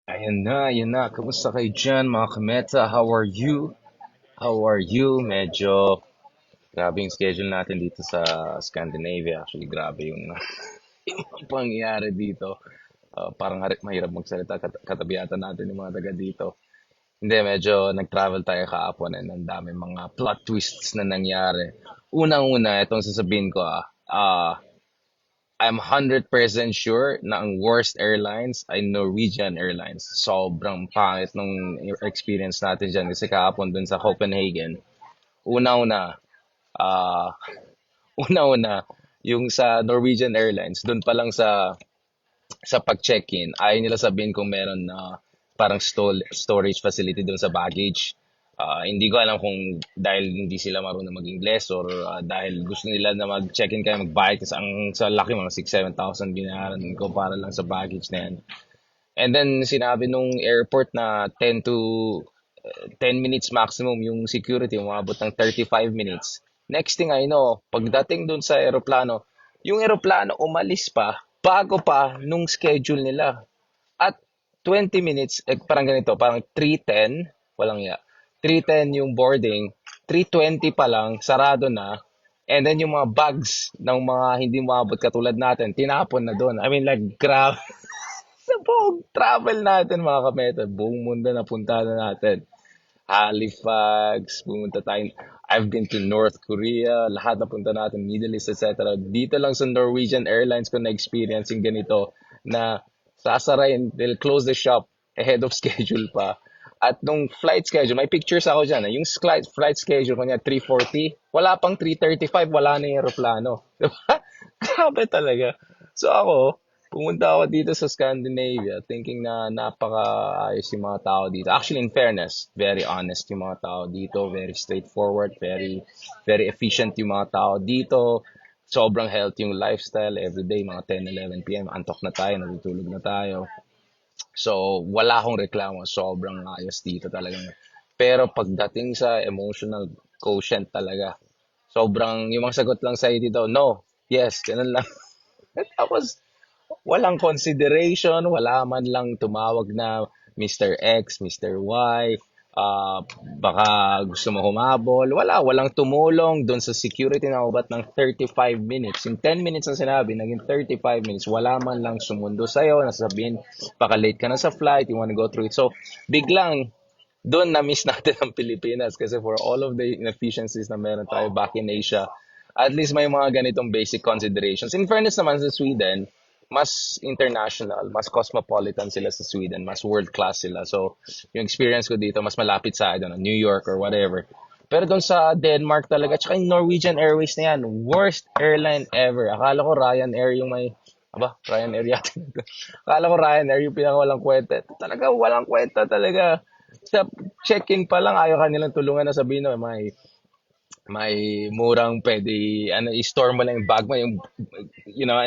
Ayan na. Kamusta kayo dyan, mga kameta? How are you? How are you? Medyo grabe yung schedule natin dito sa Scandinavia. Actually, grabe yung, yung pangyayari dito. Parang mahirap magsalita. Katabi ata natin yung mga taga dito. Hindi, medyo nag-travel tayo kahapon and ang dami mga plot twists na nangyari. Unang-una, itong sasabihin ko I'm 100% sure na ang worst airlines ay Norwegian Airlines. Sobrang pangit nung experience natin dyan kasi kahapon dun sa Copenhagen. Una-una, ah una-una, yung sa Norwegian Airlines, dun pa lang sa pag-check-in, ayaw nila sabihin kung meron na parang storage facility doon sa baggage. Hindi ko alam kung dahil hindi sila marunong mag-Ingles or dahil gusto nila na mag-check-in kayo magbayad kasi ang sa laki mga 6-7,000 binayaran ko para lang sa baggage na yan. And then sinabi nung airport na 10 minutes maximum yung security, umabot ng 35 minutes. Next thing I know, pagdating dun sa eroplano, yung eroplano umalis pa bago pa nung schedule nila. At 20 minutes, parang ganito, parang 3:10, walang ya. 3:10 yung boarding, 3:20 pa lang, sarado na. And then yung mga bags ng mga hindi maabot katulad natin, tinapon na doon. I mean like, grabe. Sa buong travel natin mga kameta, buong mundo na punta na natin. Halifax, pumunta tayo. I've been to North Korea, lahat na punta natin, Middle East, etc. Dito lang sa Norwegian Airlines ko na-experience yung ganito na sasarayin, they'll close the shop ahead of schedule pa. At nung flight schedule, may pictures ako dyan. Yung flight schedule ko niya, 3:40, wala pang 3:35, wala na yung aeroplano. Diba? Grabe talaga. So ako, pumunta ako dito sa Scandinavia thinking na napaka-ayos yung mga tao dito. Actually, in fairness, very honest yung mga tao dito, very straightforward, very efficient yung mga tao dito. Sobrang healthy yung lifestyle. Everyday, mga 10-11 p.m., antok na tayo, natutulog na tayo. So, wala akong reklamo. Sobrang ayos dito talaga. Pero pagdating sa emotional quotient talaga, sobrang, yung mga sagot lang sa'yo dito, no, yes, ganun lang. Tapos, walang consideration, wala man lang tumawag na Mr. X, Mr. Y, baka gusto mo humabol. Walang tumulong doon sa security na ubat ng 35 minutes. Yung 10 minutes na sinabi, naging 35 minutes. Wala man lang sumundo sa'yo, nasabihin, baka late ka na sa flight, you wanna go through it. So, biglang, doon na-miss natin ang Pilipinas kasi for all of the inefficiencies na meron tayo back in Asia, at least may mga ganitong basic considerations. In fairness naman sa Sweden, mas international, mas cosmopolitan sila sa Sweden, mas world-class sila. So, yung experience ko dito, mas malapit sa, I don't know, New York or whatever. Pero doon sa Denmark talaga, tsaka yung Norwegian Airways na yan, worst airline ever. Akala ko Ryanair yung may, Ryanair yata. Akala ko Ryanair yung pinakawalang kwenta. Talaga, walang kwenta talaga. Sa check-in pa lang, ayaw kanilang tulungan na sabihin, no, may murang pwede, i-store mo lang yung bag mo, and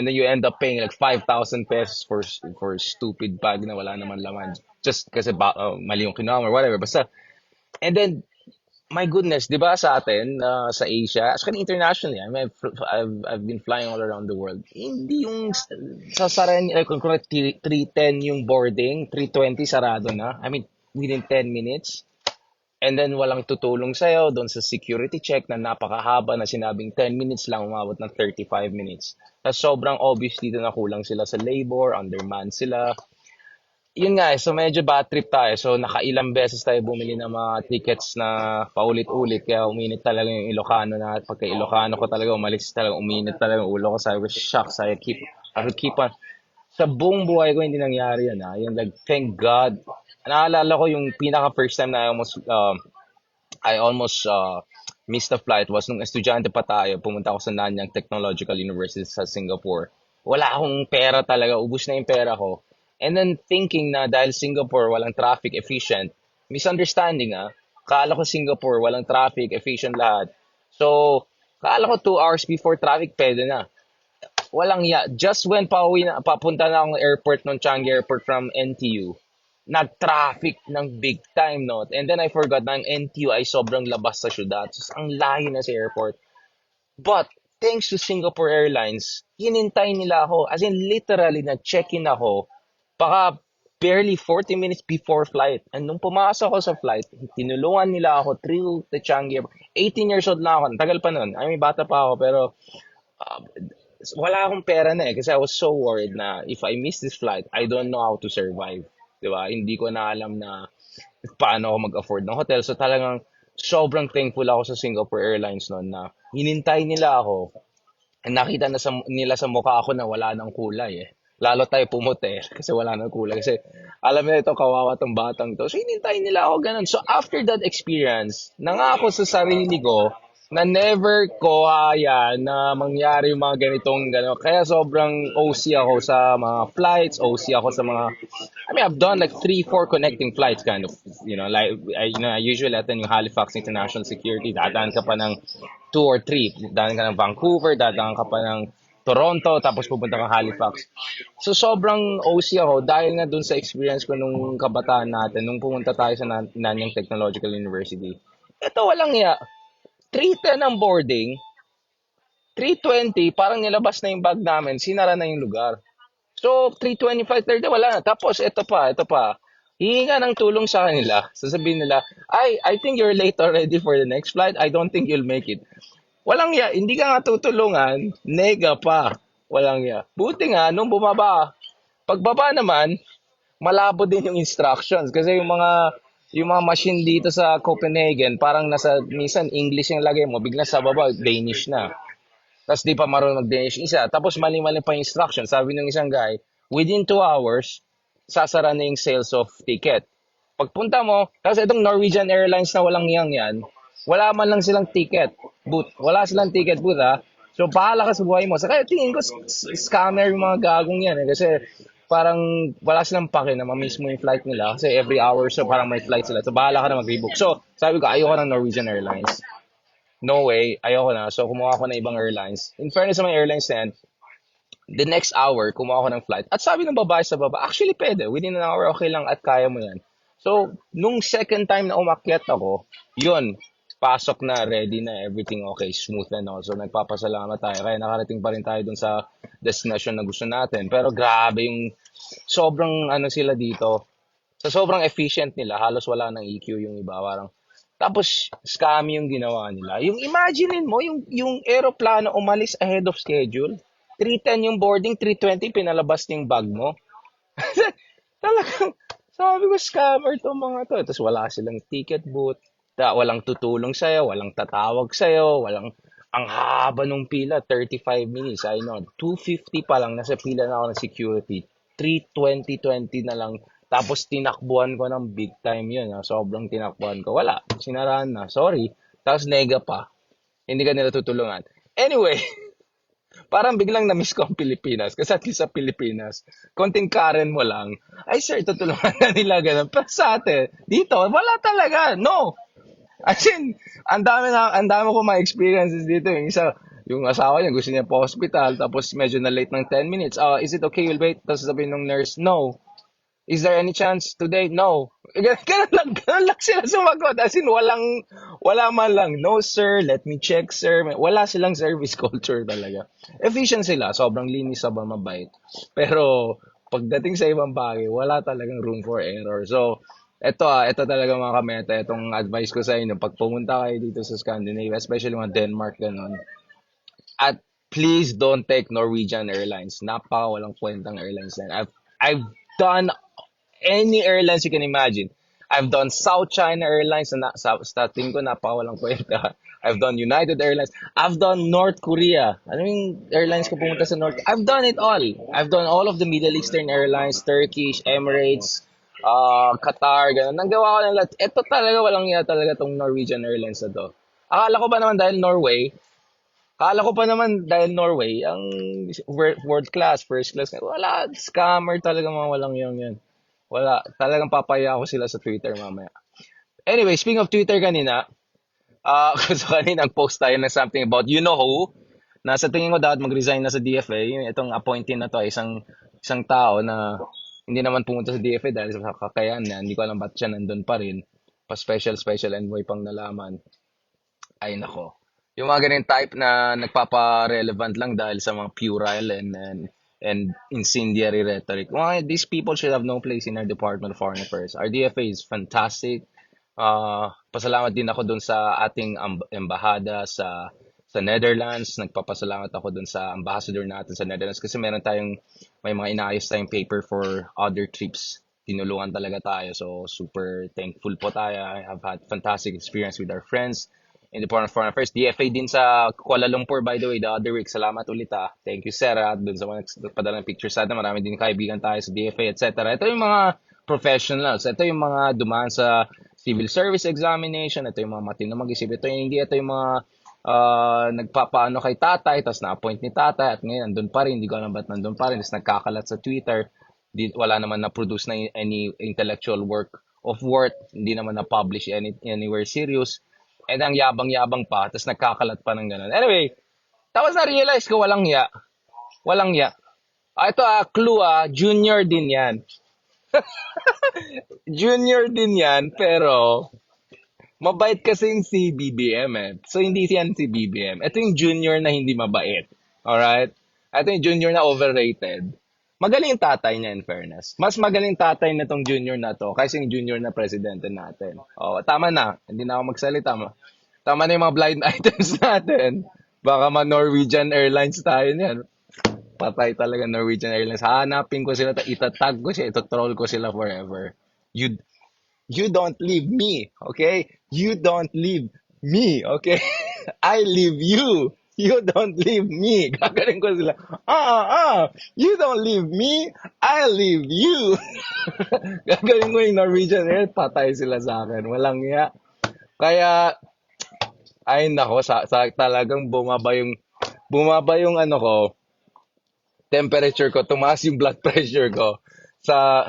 then you end up paying like 5,000 pesos for stupid bag na wala naman laman. Just kasi mali yung kinuha or whatever. Basta, and then, my goodness, di ba sa atin, sa Asia, saka internationally, I mean, I've been flying all around the world. Hindi yung sasaran, kung 3:10 yung boarding, 3:20 sarado na. I mean, within 10 minutes. And then walang tutulong sa'yo doon sa security check na napakahaba na sinabing 10 minutes lang umabot ng 35 minutes. Tapos sobrang obvious dito na kulang sila sa labor, undermanned sila. Yun nga, so medyo bad trip tayo. So nakailang beses tayo bumili ng mga tickets na paulit-ulit. Kaya uminit talaga yung Ilocano na. Pagka Ilocano ko talaga, umalis talaga, uminit talaga yung ulo ko. Sabi ko, shucks, I will keep on. Sa buong buhay ko, hindi nangyari yun. Yung like, thank God. Naalala ko yung pinaka first time na I almost missed the flight was nung estudyante pa tayo. Pumunta ako sa Nanyang Technological University sa Singapore. Wala akong pera talaga. Ubus na yung pera ko. And then thinking na dahil Singapore walang traffic efficient, misunderstanding Kala ko Singapore walang traffic efficient lahat. So, kala ko 2 hours before traffic pwede na. Walang just when papunta na akong airport ng Changi Airport from NTU, nag-traffic ng big time, no? And then I forgot na ang NTU ay sobrang labas sa syudad. So, ang layo na sa airport. But, thanks to Singapore Airlines, hinintay nila ako. As in, literally, na-check-in ako. Baka barely 40 minutes before flight. And nung pumasok ako sa flight, tinulungan nila ako through the Changi. 18 years old na ako. Ang tagal pa nun. I mean, bata pa ako. Pero uh, wala akong pera na eh. Kasi I was so worried na if I miss this flight, I don't know how to survive. Diba? Hindi ko na alam na paano ako mag-afford ng hotel. So talagang sobrang thankful ako sa Singapore Airlines noon na hinintay nila ako. Nakita na nila sa mukha ko na wala nang kulay eh. Lalo tayo pumuti kasi wala nang kulay. Kasi alam nila ito, kawawa tong batang to. So hinintay nila ako ganun. So after that experience, nangako sa sarili ko na never ko na mangyari yung mga ganitong gano'n. Kaya sobrang OC ako sa mga flights, OC ako sa mga, I mean, I've done like 3, 4 connecting flights kind of, like, I usually attend yung Halifax International Security, dadaan ka pa ng 2 or 3, dadaan ka ng Vancouver, dadaan ka pa ng Toronto, tapos pupunta kang Halifax. So sobrang OC ako dahil nga dun sa experience ko nung kabataan natin, nung pumunta tayo sa Nanyang Technological University. Ito walang ya. 3:10 ang boarding, 3:20 parang nilabas na yung bag namin, sinara na yung lugar. So, 3:25, 30, wala na. Tapos, ito pa. Hihinga ng tulong sa kanila. Sasabihin nila, I think you're late already for the next flight. I don't think you'll make it. Walang ya. Hindi ka nga tutulungan. Nega pa. Walang ya. Buti nga, nung bumaba, pagbaba naman, malabo din yung instructions. Kasi yung mga machine dito sa Copenhagen, parang minsan English yung lagay mo, bigla sa baba, Danish na. Tapos di pa marunong mag-Danish isa. Tapos mali-mali pa yung instruction. Sabi ng isang guy, within 2 hours, sasara na yung sales of ticket. Pagpunta mo, tapos itong Norwegian Airlines na walang yan, wala man lang silang ticket booth. Wala silang ticket booth ha. So bahala ka sa buhay mo. Sa kaya tingin ko scammer yung mga gagong yan eh. Kasi parang wala silang pake na ma-miss mo yung flight nila. Kasi every hour so parang may flight sila. So bahala ka na mag-rebook. So sabi ko, ayoko ng Norwegian Airlines. No way, ayoko na. So, kumuha ako ng ibang airlines. In fairness sa mga airlines na yan, the next hour, kumuha ako ng flight. At sabi ng babae sa baba, actually pwede. Within an hour, okay lang at kaya mo yan. So, nung second time na umakyat ako, yun, pasok na, ready na, everything okay, smooth na no. So, nagpapasalamat tayo. Kaya nakarating pa rin tayo dun sa destination na gusto natin. Pero grabe yung sobrang ano sila dito. Sa sobrang efficient nila, halos wala ng EQ yung iba. Parang tapos, scam yung ginawa nila. Yung imaginein mo, yung aeroplano umalis ahead of schedule. 3:10 yung boarding, 3:20 pinalabas yung bag mo. Talagang, sabi ko, scammer to mga to. Tapos wala silang ticket booth, walang tutulong sa'yo, walang tatawag sa'yo, ang haba nung pila, 35 minutes. I know, 250 pa lang, nasa pila na ako ng security. 3:20 na lang. Tapos tinakbuhan ko ng big time yun. Sobrang tinakbuhan ko. Wala, sinarahan na. Sorry. Tapos nega pa. Hindi ka nila tutulungan. Anyway, parang biglang na-miss ko ang Pilipinas. Kasi at least sa Pilipinas, konting Karen mo lang, ay sir, tutulungan na nila ganun. Pero sa atin, dito, wala talaga. No. As in, ang dami ko mga experiences dito. Yung isa, yung asawa niya, gusto niya po hospital, tapos medyo na late ng 10 minutes. Is it okay, we'll wait? Tapos sabihin ng nurse, no. Is there any chance today? No. Ganun lang sila sumagot. As in, wala man lang. No, sir. Let me check, sir. Wala silang service culture talaga. Efficient sila. Sobrang linis, sobrang mabait. Pero, pagdating sa ibang bagay, wala talagang room for error. So, ito talaga mga kameta. Itong advice ko sa inyo. Pag pumunta kayo dito sa Scandinavia, especially mga Denmark, ganun. At please don't take Norwegian Airlines. Napaka walang kwentang airlines yan. I've done any airlines you can imagine. I've done South China Airlines sa tingin ko napakawalang kwenta. I've done United Airlines. I've done North Korea. Ano yung airlines ko pumunta sa North? I've done it all. I've done all of the Middle Eastern Airlines, Turkish, Emirates, Qatar, ganun. Nanggawa ko ng lahat. Ito talaga walang iya talaga tong Norwegian Airlines na to. Akala ko ba naman dahil Norway, Akala ko pa naman dahil Norway, ang world class, first class, wala, scammer talaga mga walang yan. Wala, talagang papaya ako sila sa Twitter mamaya. Anyway, speaking of Twitter kanina, kasi kanina nag-post tayo ng something about you know who, na sa tingin ko dapat mag-resign na sa DFA. Itong appointee na to ay isang tao na hindi naman pumunta sa DFA dahil sa kakayahan niya. Hindi ko alam ba't siya nandun pa rin. Pa-special envoy pang nalaman. Ay nako. Yung mga ganyan type na nagpapa-relevant lang dahil sa mga puerile and and incendiary rhetoric. Why these people should have no place in our Department of Foreign Affairs. Our DFA is fantastic. Pasalamat din ako dun sa ating embahada sa Netherlands. Nagpapasalamat ako dun sa ambassador natin sa Netherlands kasi may mga inaayos tayong paper for other trips. Tinulungan talaga tayo. So, super thankful po tayo. I have had fantastic experience with our friends in the Department of Foreign Affairs. DFA din sa Kuala Lumpur, by the way, the other week. Salamat ulit Thank you, Sarah. Dun sa mga nagpadala ng pictures sa atin. Marami din kaibigan tayo sa DFA, etc. Ito yung mga professionals. Ito yung mga dumaan sa civil service examination. Ito yung mga matino mag-isip. Ito yung mga nagpapaano kay tatay, tapos na-appoint ni tatay, at ngayon nandun pa rin, hindi ko alam ba't nandun pa rin, tapos nagkakalat sa Twitter, wala naman na-produce na any intellectual work of worth, hindi naman na-publish anywhere serious, and ang yabang-yabang pa, tapos nagkakalat pa ng ganun. Anyway, tapos na-realize ko, walang ya. Walang ya. Ito clue junior din yan. Junior din yan, pero mabait kasing si BBM So, hindi yan si BBM. Ito yung junior na hindi mabait. Alright? Ito yung junior na overrated. Magaling yung tatay niya in fairness. Mas magaling tatay na tong junior na to kaysa yung junior na presidente natin. Tama na. Hindi na ako magsalita. Tama na yung mga blind items natin. Baka Norwegian Airlines tayo niyan. Patay talaga Norwegian Airlines. Hanapin ko sila, itatag ko sila, itotroll ko sila forever. You don't leave me, okay? You don't leave me, okay? I leave you. You don't leave me. Gagaling ko sila. You don't leave me. I leave you. Gagaling ko yung Norwegian Air, patay sila sa akin. Walang ya. Kaya, ay nako, talagang bumaba yung ano ko, temperature ko, tumaas yung blood pressure ko sa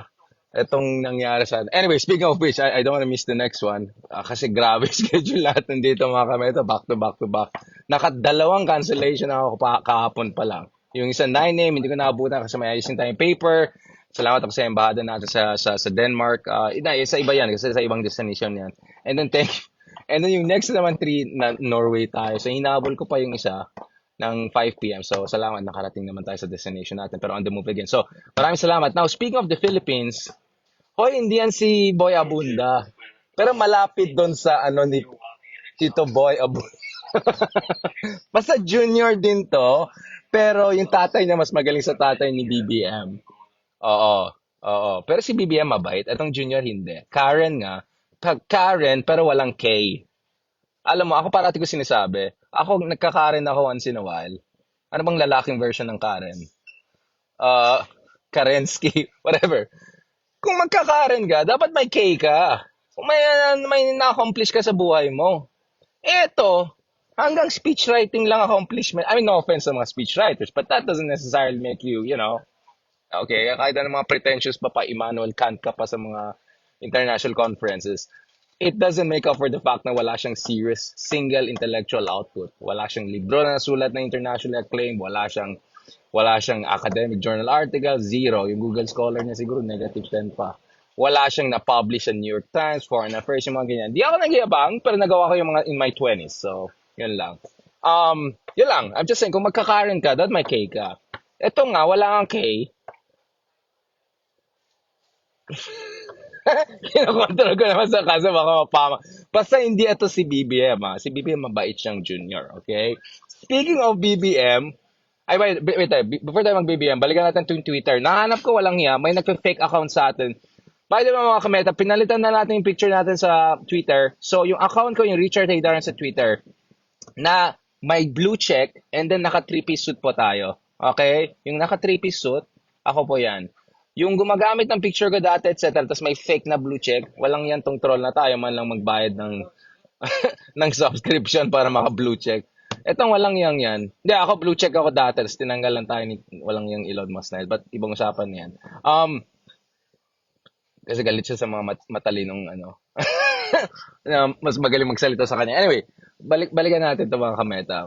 etong nangyari sa atin. Anyway, speaking of which, I don't want to miss the next one. Kasi grabe schedule natin dito mga kameta, back to back to back. Nakadalawang cancellation ako kahapon pa lang. Yung isa 9 AM, hindi ko naabutan kasi may ayusin tayong paper. Salamat ako sa embahada natin sa Denmark. Sa iba yan, kasi sa ibang destination yan. And then yung next naman 3 na Norway tayo. So hinabol ko pa yung isa ng 5 PM. So, salamat, nakarating naman tayo sa destination natin. Pero on the move again. So, maraming salamat. Now, speaking of the Philippines, hindi yan si Boy Abunda. Pero malapit doon sa ni Tito Boy Abunda. Basta junior din to. Pero yung tatay niya mas magaling sa tatay ni BBM. Oo. Pero si BBM mabait. Itong junior hindi. Karen nga. Karen, pero walang K. Alam mo, ako parati ko sinasabi, nagka-Karen ako once in a while. Ano bang lalaking version ng Karen? Karensky, whatever. Kung magka-Karen ka, dapat may K ka. Kung may na-accomplish ka sa buhay mo. Eto, hanggang speech writing lang accomplishment. I mean, no offense sa mga speech writers, but that doesn't necessarily make you, okay, kahit na mga pretentious pa Immanuel Kant ka pa sa mga international conferences, it doesn't make up for the fact na wala siyang serious single intellectual output. Wala siyang libro na nasulat na internationally acclaimed. Wala siyang academic journal article. Zero. Yung Google Scholar niya siguro negative 10 pa. Wala siyang na-publish sa New York Times, Foreign Affairs, yung mga ganyan. Di ako nagyabang, pero nagawa ko yung mga in my 20s. So, yun lang. Yun lang. I'm just saying, kung magkakaroon ka, that may K ka. Ito nga, wala kang K. Kinakontrol ko naman sa kaso baka mapama. Basta hindi ito si BBM Si BBM mabait siyang junior, okay? Speaking of BBM, wait, before tayo mag-BBM, balikan natin itong Twitter. Nahanap ko walang hiya, may nagpe-fake account sa atin. By the way mga kameta, pinalitan na natin yung picture natin sa Twitter. So yung account ko, yung Richard Haydaran sa Twitter, na may blue check and then naka 3-piece suit po tayo. Okay? Yung naka 3-piece suit, ako po yan. Yung gumagamit ng picture ko dati, etc. Tapos may fake na blue check. Walang yan tong troll na tayo man lang magbayad ng ng subscription para maka blue check. Etong walang yang yan. Hindi, ako blue check ako dati. Tapos tinanggal lang tayo ni walang yang Elon Musk na. But ibang usapan yan. Kasi galit siya sa mga matalinong mas magaling magsalita sa kanya. Anyway, balikan natin ito mga kameta.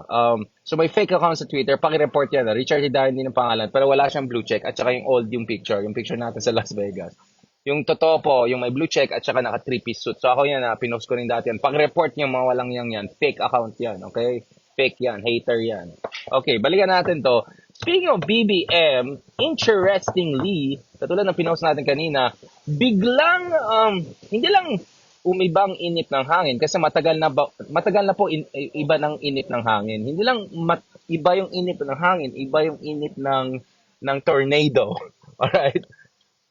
So may fake account sa Twitter, paki-report yan. Richard Hidarin din ang pangalan, pero wala siyang blue check at saka yung old yung picture natin sa Las Vegas. Yung totoo po, yung may blue check at saka naka 3-piece suit. So ako yan, pinost ko rin dati yan. Paki-report niyo mga walang yan. Fake account yan, okay? Fake yan, hater yan. Okay, balikan natin to. Speaking of BBM, interestingly, katulad ng pinost natin kanina, biglang hindi lang umibang init ng hangin kasi matagal na po iba ng init ng hangin. Hindi lang iba yung init ng hangin, iba yung init ng tornado. Alright?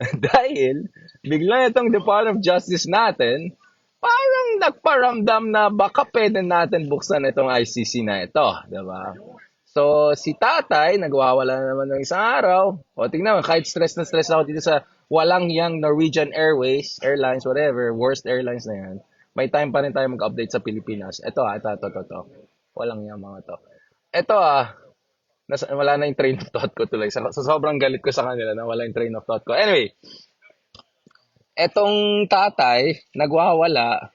Dahil bigla itong Department of Justice natin, parang nagparamdam na baka pwede natin buksan itong ICC na ito, 'di ba? So, si tatay, nagwawala na naman ng isang araw. O, tingnan mo, kahit stress na stress ako dito sa walang yang Norwegian Airlines, whatever, worst airlines na yan. May time pa rin tayo mag-update sa Pilipinas. Ito. Walang yang mga to. Ito wala na yung train of thought ko tuloy. Sa sobrang galit ko sa kanila na wala yung train of thought ko. Anyway, etong tatay, nagwawala.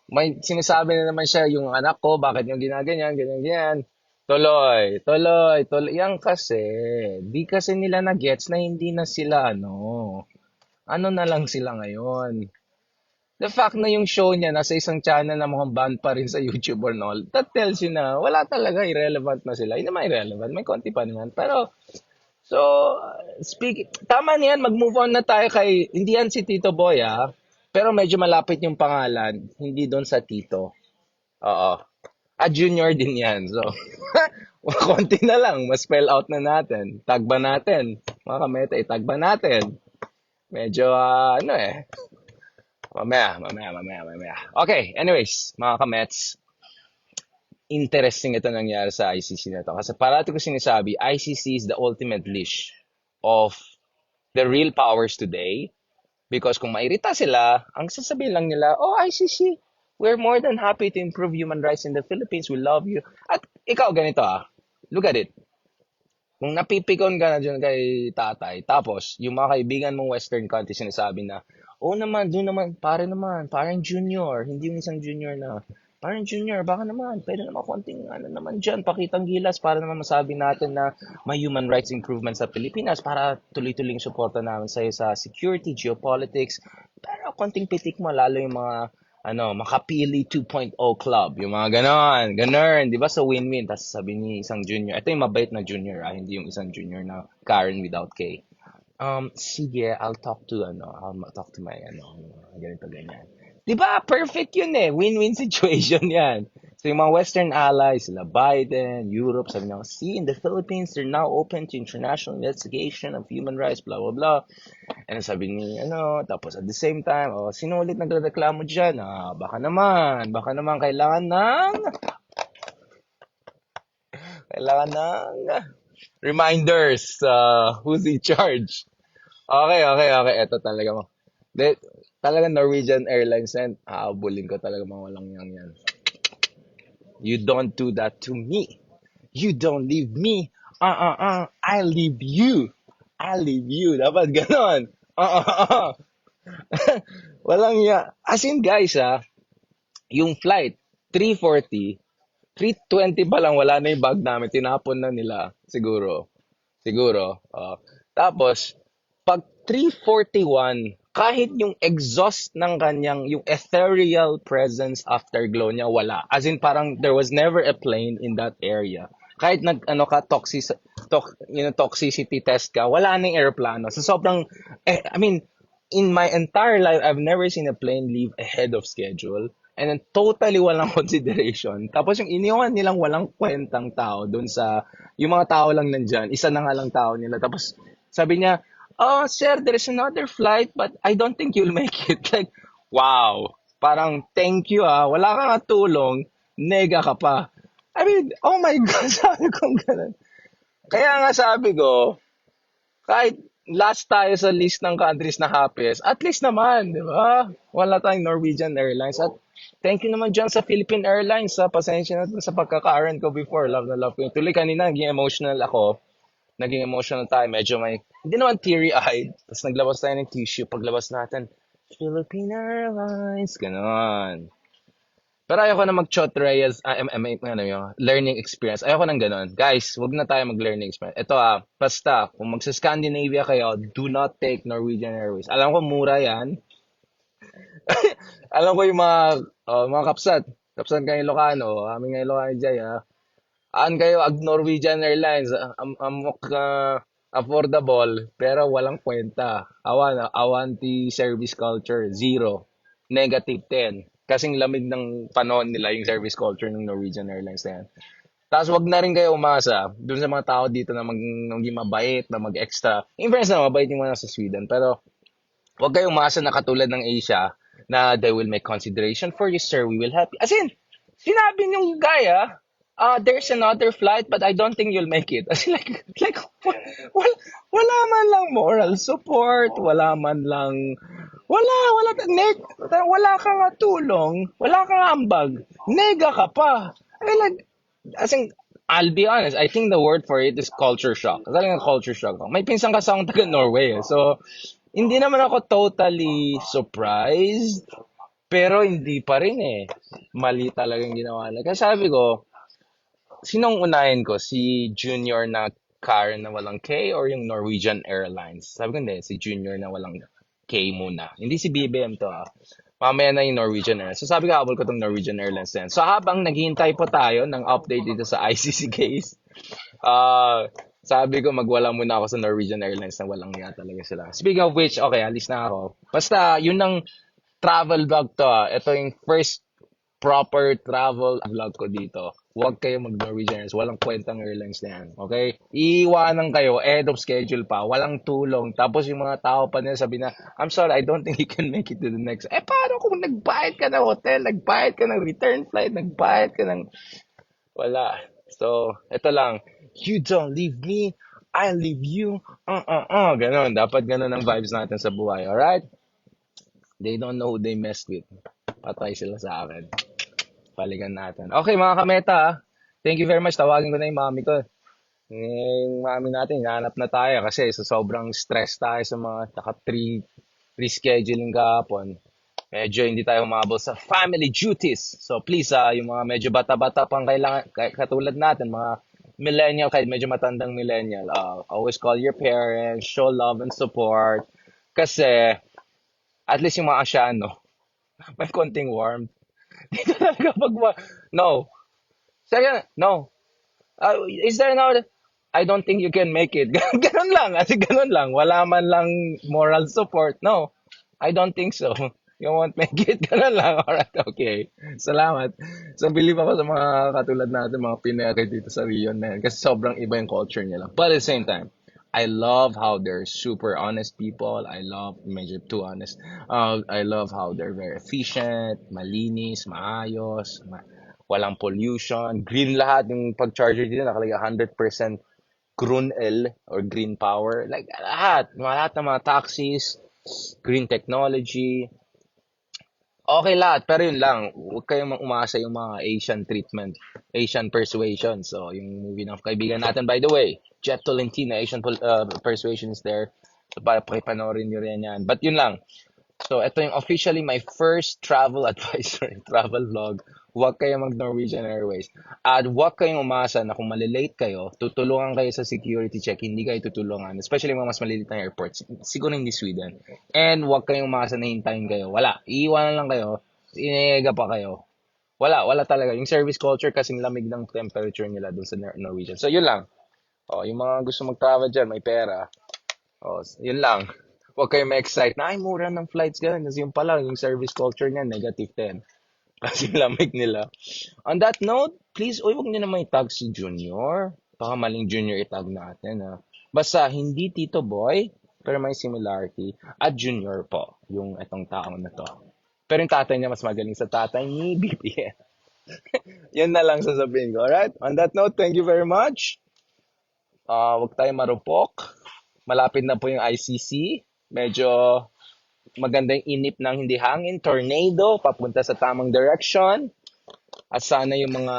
May sinasabi na naman siya, yung anak ko, bakit yung ginaganyan, ganyan. Tuloy. Yan kasi, di kasi nila na-gets na hindi na sila, ano na lang sila ngayon. The fact na yung show niya nasa isang channel na mukhang banned pa rin sa YouTube or all, that tells you na wala talaga, irrelevant na sila. Hindi naman irrelevant, may konti pa naman. Pero, so, tama niyan, mag-move on na tayo kay, hindi yan si Tito Boy, pero medyo malapit yung pangalan, hindi doon sa Tito. Oo. Junior din yan. So, konti na lang, ma-spell out na natin. Tag ba natin? Mga kameta, itag ba natin? Medyo, mamaya. Okay, anyways, mga kamets, interesting ito nangyari sa ICC na to. Kasi parati ko sinasabi, ICC is the ultimate leash of the real powers today. Because kung mairita sila, ang sasabihin lang nila, oh, ICC, we're more than happy to improve human rights in the Philippines. We love you. At ikaw, ganito look at it. Kung napipikon ka na dyan kay tatay, tapos yung mga kaibigan mong Western country sinasabi na, oh naman, doon naman, parang junior, hindi yung isang junior na, parang junior, baka naman, pwede naman konting, naman dyan, pakitang gilas para naman masabi natin na may human rights improvement sa Pilipinas para tuloy-tuloy yung suporta namin sa'yo sa security, geopolitics, pero konting pitik mo, lalo yung mga Makapili 2.0 Club, yung mga ganon, di ba sa win-win, tapos sabi ni isang junior, ito yung mabait na junior, hindi yung isang junior na Karen without K. Sige, I'll talk to my, ganito, ganyan. Di ba, perfect yun win-win situation yan. So yung mga Western allies, sila Biden, Europe, sabi niya, see, in the Philippines, they're now open to international investigation of human rights, blah, blah, blah. And sabi ni, tapos at the same time, sino ulit nagreklamo dyan? Baka naman, kailangan ng reminders, who's in charge. Okay. Ito talaga mo. Talaga Norwegian Airlines yan, haabulin ko talaga mga walang yan. You don't do that to me. You don't leave me. I leave you. Dapat ganon. Walang As in, guys, yung flight, 340, 320 pa lang, wala na yung bag namin. Tinapon na nila. Siguro. Tapos, pag 341, kahit yung exhaust ng kanyang, yung ethereal presence afterglow niya, wala. As in, parang there was never a plane in that area. Kahit toxicity test ka, wala na yung aeroplano. So, sobrang, in my entire life, I've never seen a plane leave ahead of schedule. And then, totally walang consideration. Tapos, yung iniwan nilang walang kwentang tao doon sa, yung mga tao lang nandyan, isa na nga lang tao nila. Tapos, sabi niya, oh, sir, there is another flight, but I don't think you'll make it. Like, wow. Parang, thank you Wala ka nga tulong, nega ka pa. I mean, oh my God, sabi ko ganun. Kaya nga sabi ko, kahit last tayo sa list ng countries na happiest, at least naman, di ba? Wala tayong Norwegian Airlines. At thank you naman dyan sa Philippine Airlines. Pasensya na dun sa pagkaka-earn ko before. Love na love ko. Tuloy kanina, naging emotional tayo, medyo hindi naman teary-eyed, tapos naglabas tayo ng tissue, paglabas natin, Philippine Airlines, ganon. Pero ayoko na mag-chot Reyes, learning experience, ayoko nang ganon. Guys, wag na tayo mag-learning experience. Ito basta, kung magsa-Scandinavia kayo, do not take Norwegian Airways. Alam ko, mura yan. Alam ko yung mga kapsat kayo Ilocano, aming Ilocano dyan, Kayo, Norwegian Airlines, amok affordable, pero walang kwenta. Awanti service culture, zero. -10. Kasing lamig ng panahon nila yung service culture ng Norwegian Airlines na yan. Tapos wag na rin kayo umasa dun sa mga tao dito na maging mabait, na mag-extra. In fairness na, mabait yung mga sa Sweden. Pero wag kayong umasa na katulad ng Asia na they will make consideration for you, sir. We will help you. As in, sinabi nung guy, there's another flight, but I don't think you'll make it. As in, like, wala, wala man lang moral support, wala man lang, wala ka nga tulong, wala ka nga ambag, nega ka pa. I mean, like, as in, I'll be honest, I think the word for it is culture shock. Talagang culture shock. May pinsan kasi akong taga Norway. So, hindi naman ako totally surprised, pero hindi pa rin eh. Mali talagang ginawa nila. Kasi sabi ko, sinong unahin ko? Si Junior na car na walang K or yung Norwegian Airlines? Sabi ko hindi, si Junior na walang K muna. Hindi si BBM to ah. Mamaya na yung Norwegian Airlines. So sabi ko, habol ko tong Norwegian Airlines na yan. So habang naghihintay po tayo ng update dito sa ICC case, sabi ko magwala muna ako sa Norwegian Airlines na walang nga talaga sila. Speaking of which, okay, alis na ako. Basta, yun ang travel vlog to ah. Ito yung first proper travel vlog ko dito. Huwag kayo mag-Norwegian Airlines. Walang kwentang airlines na yan. Okay? Iiwanan kayo. Ahead of schedule pa. Walang tulong. Tapos yung mga tao pa nila sabi na, I'm sorry, I don't think you can make it to the next. Eh, paano kung nagbayad ka ng hotel, nagbayad ka ng return flight, nagbayad ka ng wala. So, ito lang. You don't leave me, I leave you. Ganon. Dapat ganon ang vibes natin sa buhay. Alright? They don't know who they messed with. Patay sila sa akin. Paligan natin. Okay, mga kameta. Thank you very much. Tawagin ko na yung mami ko. Yung mami natin, hinahanap na tayo kasi sa sobrang stress tayo sa mga rescheduling kahapon. Medyo hindi tayo umabot sa family duties. So please, yung mga medyo bata-bata pang kailangan, katulad natin, mga millennial, kahit medyo matandang millennial, always call your parents, show love and support. Kasi, at least yung mga asyano, may konting warmth. Dito talaga no. Second, no. Is there another? I don't think you can make it. Ganun lang. Kasi ganun lang. Wala man lang moral support. No. I don't think so. You won't make it. Ganun lang. Alright, okay. Salamat. So, believe ako sa mga katulad natin, mga Pinay dito sa Rion na yan. Kasi sobrang iba yung culture nila. But at the same time, I love how they're super honest people. I love, medyo too honest. I love how they're very efficient, malinis, maayos, walang pollution, green lahat. Yung pag-charger dito, nakalagay 100% Green L or green power. Like, lahat ng mga taxis, green technology, okay lahat, pero yun lang, huwag kayong umasa yung mga Asian treatment, Asian persuasion. So, yung movie ng kaibigan natin, by the way, Jet Tolentino, Asian persuasion is there. So, para pakipanoorin nyo rin yan. But yun lang. So, ito yung officially my first travel advisor, travel vlog. Huwag kayo mag-Norwegian Airways. At huwag kayong umasa na kung malilate kayo, tutulungan kayo sa security check, hindi kayo tutulungan. Especially mga mas maliliit na airports. Siguro hindi Sweden. And huwag kayong umasa na hintayin kayo. Wala. Iiwanan lang kayo. Inega pa kayo. Wala talaga. Yung service culture kasing lamig ng temperature nila dun sa Norwegian. So, yun lang. Yung mga gusto mag-travel dyan, may pera. Yun lang. Huwag kayo ma-excite na, ay, mura ng flights, ganun. Kasi yung pala, yung service culture niya, -10. Kasi lamig nila. On that note, please, huwag niyo naman itag si Junior. Baka maling Junior itag natin, ha. Basta, hindi Tito Boy, pero may similarity. At Junior po, yung itong taong na to. Pero yung tatay niya mas magaling sa tatay ni BPN. Yan na lang sasabihin ko, alright? On that note, thank you very much. Huwag tayo marupok. Malapit na po yung ICC. Medyo maganda yung inip ng hindi hangin, tornado, papunta sa tamang direction. At sana yung mga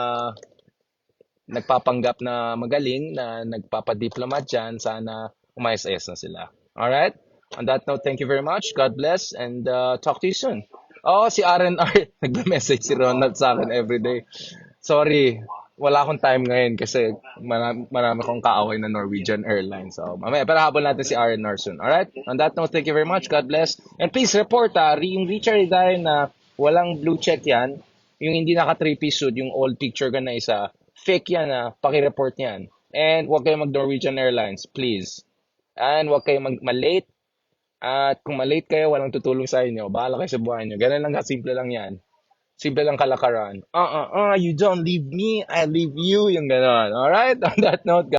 nagpapanggap na magaling, na nagpapadiplomat dyan, sana umayos-ayos na sila. Alright? On that note, thank you very much. God bless and talk to you soon. Si R&R, nagme-message si Ronald sa akin everyday. Sorry, wala akong time ngayon kasi marami akong kaaway na Norwegian Airlines. So, mamaya, pero habol natin si R&R soon. Alright? On that note, thank you very much. God bless. And please report, yung Richard dahil na walang blue check yan, yung hindi naka 3-piece suit, yung old picture ka na isa, Fake yan paki-report yan. And huwag kayong mag-Norwegian Airlines, please. And huwag kayong malate. At kung malate kayo, walang tutulong sa inyo. Bahala kayo sa buhay nyo. Ganun lang simple lang yan. Simple lang kalakaran. You don't leave me, I leave you. Yung ganon. Alright? On that note,